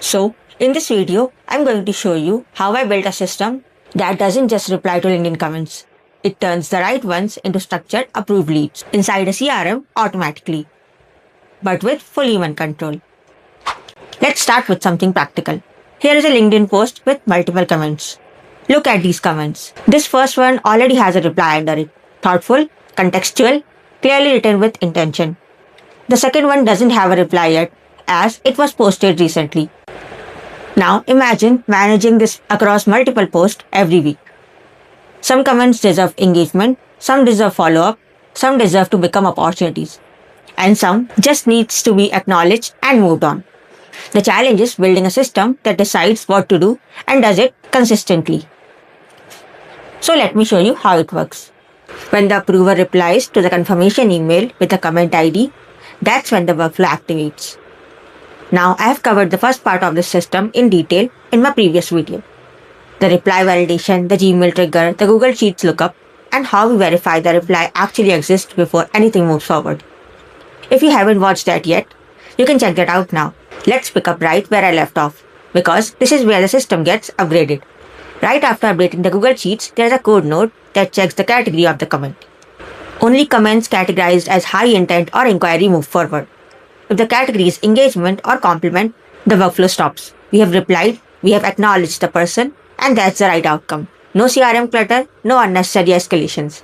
So, in this video, I'm going to show you how I built a system that doesn't just reply to LinkedIn comments. It turns the right ones into structured approved leads inside a CRM automatically, but with full human control. Let's start with something practical. Here is a LinkedIn post with multiple comments. Look at these comments. This first one already has a reply under it. Thoughtful, contextual, clearly written with intention. The second one doesn't have a reply yet, as it was posted recently. Now imagine managing this across multiple posts every week. Some comments deserve engagement, some deserve follow-up, some deserve to become opportunities, and some just needs to be acknowledged and moved on. The challenge is building a system that decides what to do and does it consistently. So let me show you how it works. When the approver replies to the confirmation email with a comment ID, that's when the workflow activates. Now I have covered the first part of this system in detail in my previous video. The reply validation, the Gmail trigger, the Google Sheets lookup, and how we verify the reply actually exists before anything moves forward. If you haven't watched that yet, you can check that out now. Let's pick up right where I left off, because this is where the system gets upgraded. Right after updating the Google Sheets, there is a code node that checks the category of the comment. Only comments categorized as high intent or inquiry move forward. If the category is engagement or compliment, the workflow stops. We have replied, we have acknowledged the person, and that's the right outcome. No CRM clutter, no unnecessary escalations.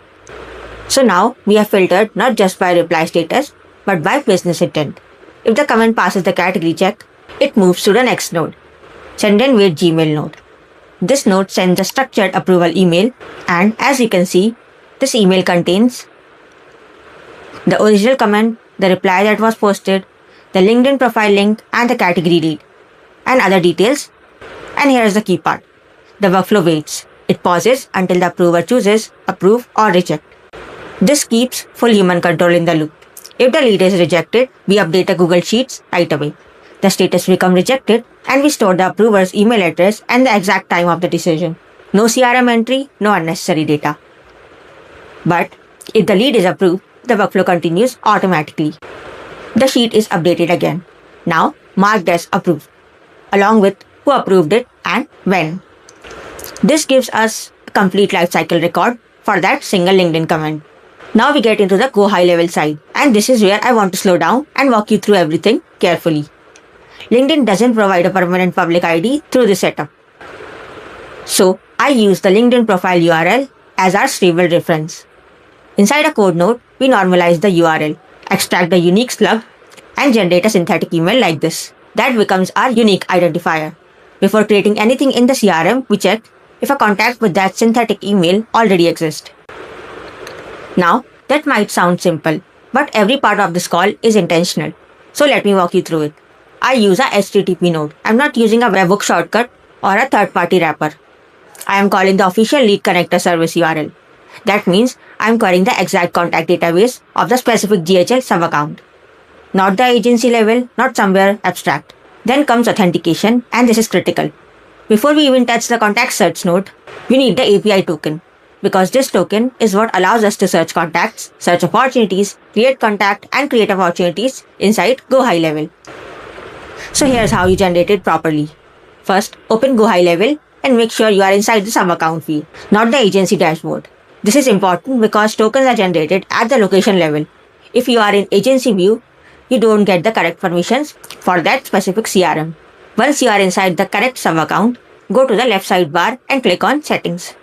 So now we have filtered not just by reply status, but by business intent. If the comment passes the category check, it moves to the next node, send and wait Gmail node. This node sends a structured approval email, and as you can see, this email contains the original comment, the reply that was posted, the LinkedIn profile link, and the category lead, and other details. And here is the key part. The workflow waits. It pauses until the approver chooses approve or reject. This keeps full human control in the loop. If the lead is rejected, we update the Google Sheets right away. The status becomes rejected, and we store the approver's email address and the exact time of the decision. No CRM entry, no unnecessary data. But if the lead is approved, the workflow continues automatically. The sheet is updated again, now marked as approved, along with who approved it and when. This gives us a complete lifecycle record for that single LinkedIn comment. Now we get into the go high level side, and this is where I want to slow down and walk you through everything carefully. LinkedIn doesn't provide a permanent public ID through this setup. So I use the LinkedIn profile URL as our stable reference. Inside a code node, we normalize the URL, extract the unique slug, and generate a synthetic email like this. That becomes our unique identifier. Before creating anything in the CRM, we check if a contact with that synthetic email already exists. Now, that might sound simple, but every part of this call is intentional. So let me walk you through it. I use a HTTP node. I'm not using a webhook shortcut or a third-party wrapper. I am calling the official lead connector service URL. That means I'm querying the exact contact database of the specific GHL sub-account. Not the agency level, not somewhere abstract. Then comes authentication, and this is critical. Before we even touch the contact search node, we need the API token, because this token is what allows us to search contacts, search opportunities, create contact, and create opportunities inside Go High Level. So here's how you generate it properly. First, open Go High Level and make sure you are inside the sub-account field, not the agency dashboard. This is important because tokens are generated at the location level. If you are in agency view, you don't get the correct permissions for that specific CRM. Once you are inside the correct sub-account, go to the left sidebar and click on Settings.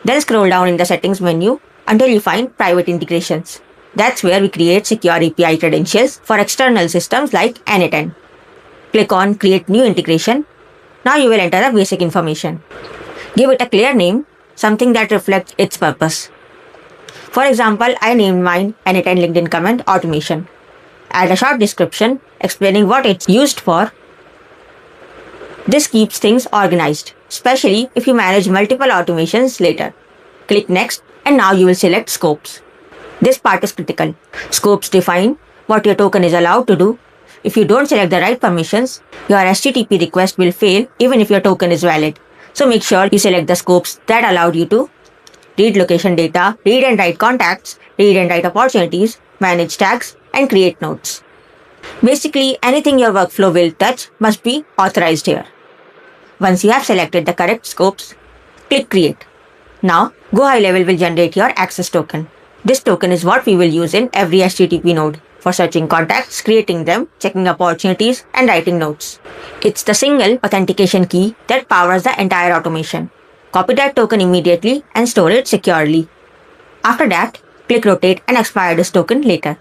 Then scroll down in the Settings menu until you find Private Integrations. That's where we create secure API credentials for external systems like N8N. Click on Create New Integration. Now you will enter the basic information. Give it a clear name, something that reflects its purpose. For example, I named mine N8N LinkedIn Comment Automation. Add a short description explaining what it's used for. This keeps things organized, especially if you manage multiple automations later. Click Next, and now you will select Scopes. This part is critical. Scopes define what your token is allowed to do. If you don't select the right permissions, your HTTP request will fail even if your token is valid. So make sure you select the scopes that allowed you to read location data, read and write contacts, read and write opportunities, manage tags, and create notes. Basically, anything your workflow will touch must be authorized here. Once you have selected the correct scopes, click Create. Now, Go High Level will generate your access token. This token is what we will use in every HTTP node for searching contacts, creating them, checking opportunities, and writing notes. It's the single authentication key that powers the entire automation. Copy that token immediately and store it securely. After that, click Rotate and expire this token later.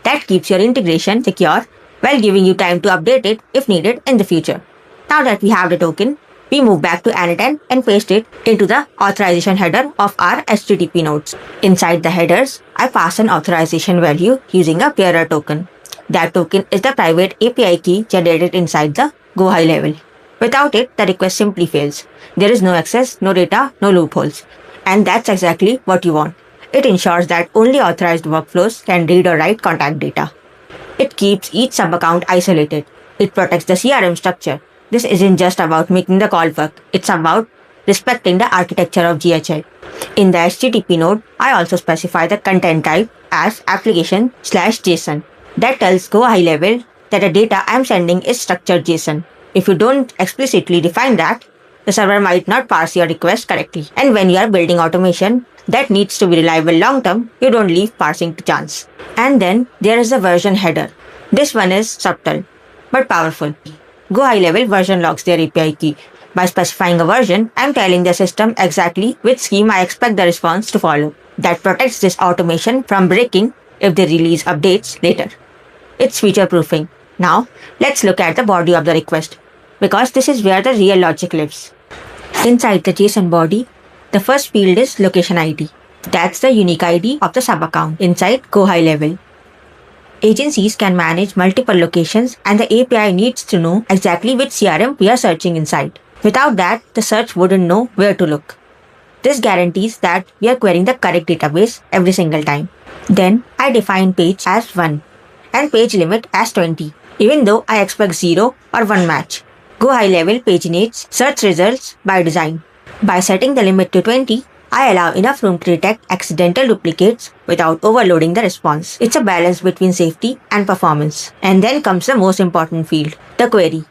That keeps your integration secure while giving you time to update it if needed in the future. Now that we have the token, we move back to Anatan and paste it into the authorization header of our HTTP nodes. Inside the headers, I pass an authorization value using a bearer token. That token is the private API key generated inside the Go High Level. Without it, the request simply fails. There is no access, no data, no loopholes. And that's exactly what you want. It ensures that only authorized workflows can read or write contact data. It keeps each sub-account isolated. It protects the CRM structure. This isn't just about making the call work, it's about respecting the architecture of GHL. In the HTTP node, I also specify the content type as application/JSON. That tells Go High Level that the data I'm sending is structured JSON. If you don't explicitly define that, the server might not parse your request correctly. And when you are building automation that needs to be reliable long term, you don't leave parsing to chance. And then there is the version header. This one is subtle, but powerful. Go High Level version logs their API key. By specifying a version, I'm telling the system exactly which scheme I expect the response to follow. That protects this automation from breaking if they release updates later. It's future proofing. Now, let's look at the body of the request, because this is where the real logic lives. Inside the JSON body, the first field is location ID. That's the unique ID of the sub-account inside Go High Level. Agencies can manage multiple locations and the API needs to know exactly which CRM we are searching inside. Without that, the search wouldn't know where to look. This guarantees that we are querying the correct database every single time. Then, I define page as 1 and page limit as 20, even though I expect 0 or 1 match. Go High Level paginates search results by design. By setting the limit to 20, I allow enough room to detect accidental duplicates without overloading the response. It's a balance between safety and performance. And then comes the most important field, the query.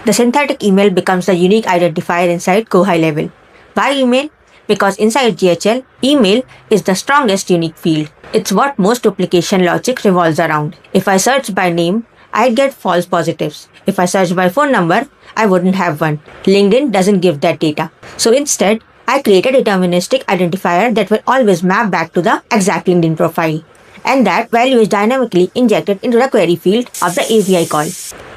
The synthetic email becomes the unique identifier inside Go High Level. Why email? Because inside GHL, email is the strongest unique field. It's what most duplication logic revolves around. If I search by name, I'd get false positives. If I search by phone number, I wouldn't have one. LinkedIn doesn't give that data. So instead, I create a deterministic identifier that will always map back to the exact LinkedIn profile. And that value is dynamically injected into the query field of the API call.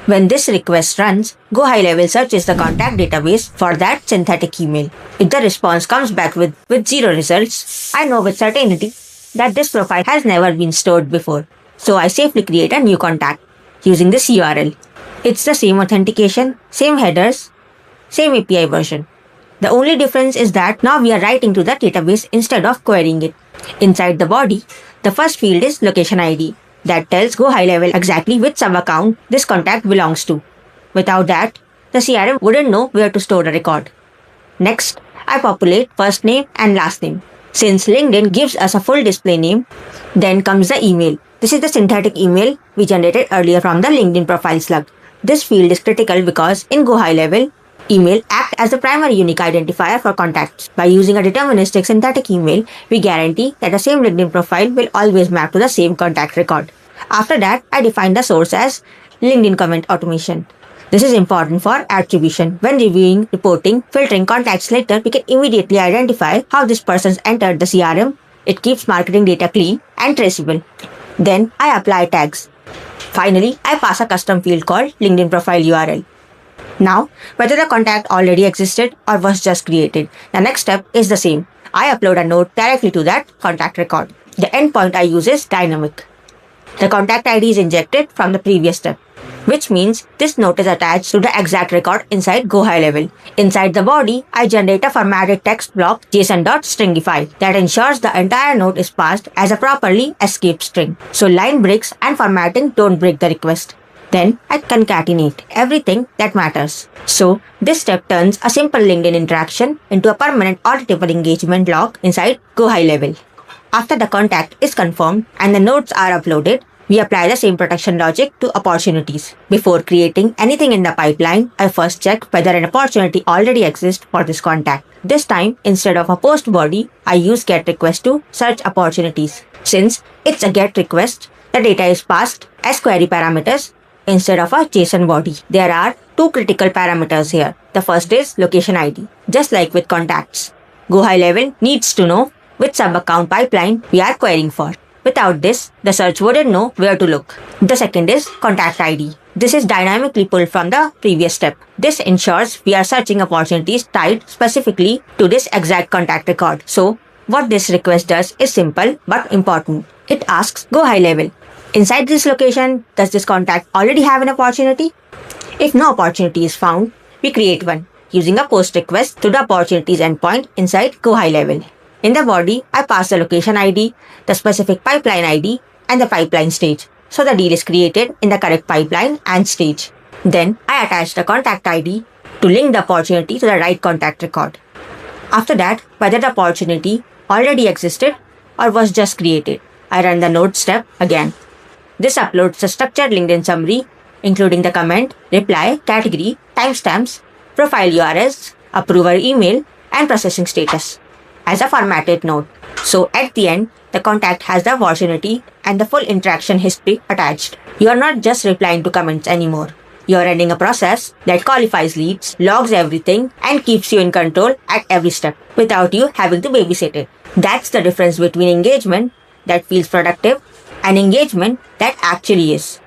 When this request runs, Go High Level searches the contact database for that synthetic email. If the response comes back with 0 results, I know with certainty that this profile has never been stored before. So I safely create a new contact using this URL. It's the same authentication, same headers, same API version. The only difference is that now we are writing to the database instead of querying it. Inside the body, the first field is location ID. That tells Go High Level exactly which sub-account this contact belongs to. Without that, the CRM wouldn't know where to store the record. Next, I populate first name and last name. Since LinkedIn gives us a full display name, then comes the email. This is the synthetic email we generated earlier from the LinkedIn profile slug. This field is critical because in Go High Level, email acts as the primary unique identifier for contacts. By using a deterministic synthetic email, we guarantee that the same LinkedIn profile will always map to the same contact record. After that, I define the source as LinkedIn comment automation. This is important for attribution. When reviewing, reporting, filtering contacts later, we can immediately identify how this person's entered the CRM. It keeps marketing data clean and traceable. Then I apply tags. Finally, I pass a custom field called LinkedIn profile URL. Now, whether the contact already existed or was just created, the next step is the same. I upload a note directly to that contact record. The endpoint I use is dynamic. The contact ID is injected from the previous step, which means this note is attached to the exact record inside Go High Level. Inside the body, I generate a formatted text block json.stringify that ensures the entire note is passed as a properly escaped string. So line breaks and formatting don't break the request. Then I concatenate everything that matters. So this step turns a simple LinkedIn interaction into a permanent auditable engagement log inside Go High Level. After the contact is confirmed and the notes are uploaded, We apply the same protection logic to opportunities. Before creating anything in the pipeline, I first check whether an opportunity already exists for this contact. This time, instead of a post body, I use get request to search opportunities. Since it's a get request, the data is passed as query parameters instead of a JSON body. There are two critical parameters here. The first is location ID, just like with contacts. Go High Level needs to know which sub-account pipeline we are querying for. Without this, the search wouldn't know where to look. The second is contact ID. This is dynamically pulled from the previous step. This ensures we are searching opportunities tied specifically to this exact contact record. So, what this request does is simple but important. It asks Go High Level. Inside this location, does this contact already have an opportunity? If no opportunity is found, we create one using a post request to the opportunities endpoint inside Go High Level. In the body, I pass the location ID, the specific pipeline ID, and the pipeline stage. So the deal is created in the correct pipeline and stage. Then I attach the contact ID to link the opportunity to the right contact record. After that, whether the opportunity already existed or was just created, I run the node step again. This uploads the structured LinkedIn summary, including the comment, reply, category, timestamps, profile URLs, approver email, and processing status as a formatted node. So at the end, the contact has the opportunity and the full interaction history attached. You are not just replying to comments anymore. You are running a process that qualifies leads, logs everything, and keeps you in control at every step without you having to babysit it. That's the difference between engagement that feels productive and engagement that actually is.